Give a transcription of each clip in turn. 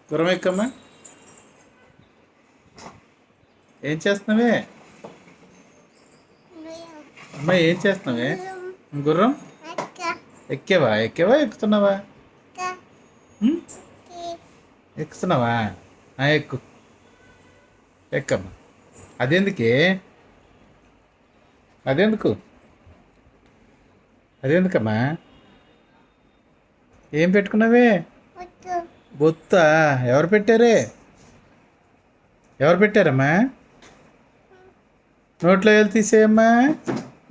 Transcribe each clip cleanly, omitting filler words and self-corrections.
గుర్రం ఎక్కమ్మా. ఏం చేస్తున్నావే అమ్మా? ఏం చేస్తున్నావే? గుర్రం ఎక్కేవా? ఎక్కుతున్నావా? ఉం? ఎక్కుతున్నావా? ఎక్కు, ఎక్కమ్మా. అదెందుకే? అదెందుకు? అదెందుకమ్మా? ఏం పెట్టుకున్నావే? బొత్తా? ఎవరు పెట్టారే? ఎవరు పెట్టారమ్మా? నోట్లో వెళ్ళి తీసేయమ్మా.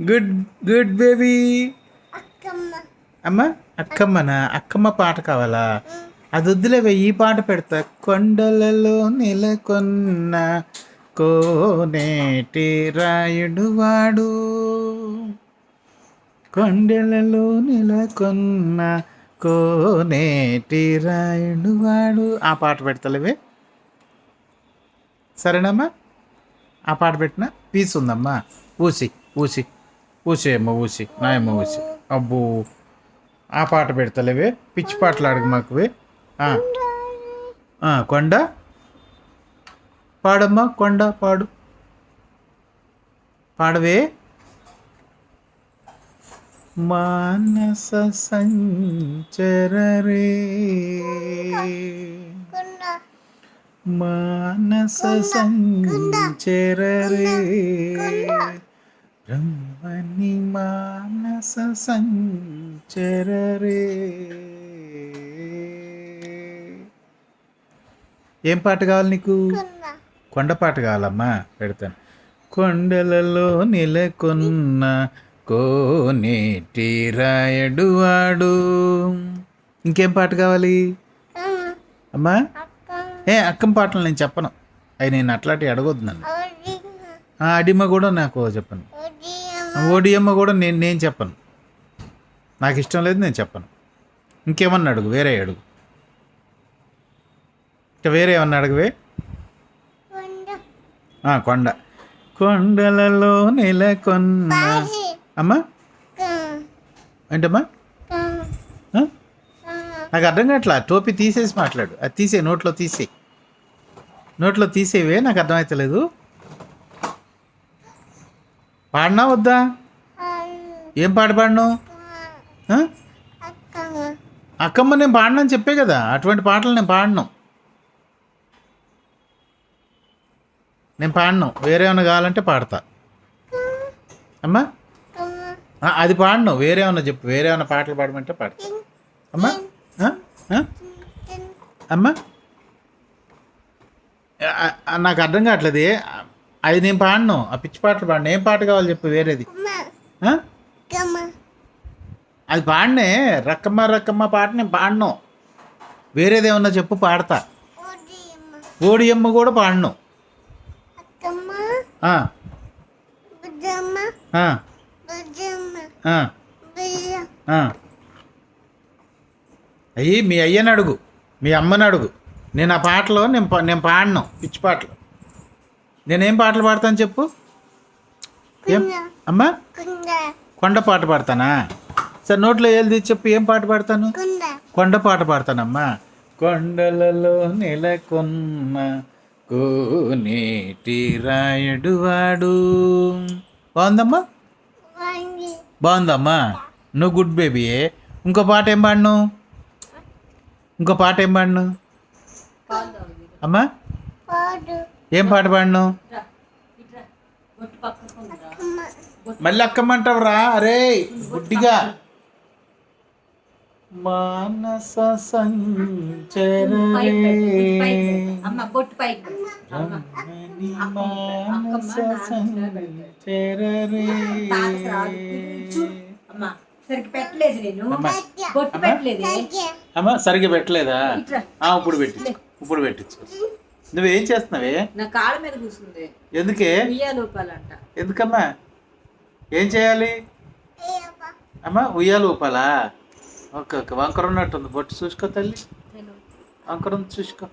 Good good baby. అమ్మా అక్కమ్మనా? అక్కమ్మ పాట కావాలా? అది వద్దులేవే, ఈ పాట పెడతా. కొండలలో నెలకొన్న కోనేటి రాయుడు వాడు, కొండలలో నెలకొన్న కోనేటి రాయుడు వాడు. ఆ పాట పెడతలేవే, సరేనమ్మా? ఆ పాట పెట్టిన పీస్ ఉందమ్మా. ఊసి ఊసి ఊసేయమ్మ, ఊసి నాయమ్మ ఊసి. అబ్బో, ఆ పాట పెడతలేవే, పిచ్చి పాటలు అడుగు మాకువే. కొండ పాడమ్మా, కొండ పాడు, పాడవే. మానస సంచరరే, మానస సంచరరే, బ్రహ్మని మానస సంచరరే. ఏం పాట కావాలి నీకు? కొండ పాట కావాలమ్మా, పెడతాను. కొండలలో నెలకొన్న కోనేటి రాయుడు వాడు. ఇంకేం పాట కావాలి అమ్మా? అక్కం పాటలు నేను చెప్పను, అవి నేను అట్లాంటివి అడగొద్దు నన్ను. అడిమ్మ కూడా నాకు చెప్పను, ఓడియమ్మ కూడా నేను చెప్పను, నాకు ఇష్టం లేదు, నేను చెప్పను. ఇంకేమన్నా అడుగు, వేరే అడుగు, ఇంకా వేరే ఏమన్నా అడగవే. కొండ, కొండలలో నెలకొన్న. అమ్మా ఏంటమ్మా? నాకు అర్థం కావట్లా. టోపీ తీసేసి మాట్లాడు. అది తీసే, నోట్లో తీసే, నోట్లో తీసేవే. నాకు అర్థమవుతలేదు. పాడినా వద్దా? ఏం పాట పాడను? అక్కమ్మ నేను పాడినని చెప్పే కదా, అటువంటి పాటలు నేను పాడను. వేరే ఏమైనా కావాలంటే పాడతా అమ్మా. అది పాడను, వేరే ఏమన్నా చెప్పు. వేరే ఏమైనా పాటలు పాడమంటే పాడతా అమ్మా. అమ్మా నాకు అర్థం కావట్లేదు. అది నేను పాడను, ఆ పిచ్చి పాటలు పాడను. ఏం పాట కావాలి చెప్పు, వేరేది. అది పాడనే, రక్కమ్మ రక్కమ్మ పాట నేను పాడను. వేరేది ఏమన్నా చెప్పు, పాడతా. ఓడియమ్మ కూడా పాడను. అయ్యి మీ అయ్యని అడుగు, మీ అమ్మని అడుగు. నేను ఆ పాటలో నేను పాడను, పిచ్చి పాటలు. నేనేం పాటలు పాడతాను చెప్పు. ఏం అమ్మా? కొండ పాట పాడతానా? సరే, నోట్లో ఏది చెప్పు, ఏం పాట పాడతాను? కొండ పాట పాడతానమ్మా. కొండలలో నెలకొన్న కోనేటి రాయుడు వాడు. బాగుందమ్మా? బాగుందమ్మా, నువ్వు గుడ్ బేబీయే. ఇంకో పాట ఏం పాడను? అమ్మా? ఏం పాట పాడను? మళ్ళీ అక్కమ్మంటావురా? అరే గుడ్డిగా. మానస సంచరరే, మానస సంచరరే. అమ్మా సరిగ్గా పెట్టలేదా? ఇప్పుడు పెట్టించు. నువ్వేం చేస్తున్నావే? నా కాళ్ళ మీద కూర్చుంది. ఎందుకే? ఉయ్యాలంట. ఎందుకమ్మా? ఏం చేయాలి అమ్మా? ఉయ్యాలు ఊపాలా? Okay okay. వంకర ఉన్నట్టుంది, బొట్టు చూసుకో తల్లి, వంకర చూసుకో.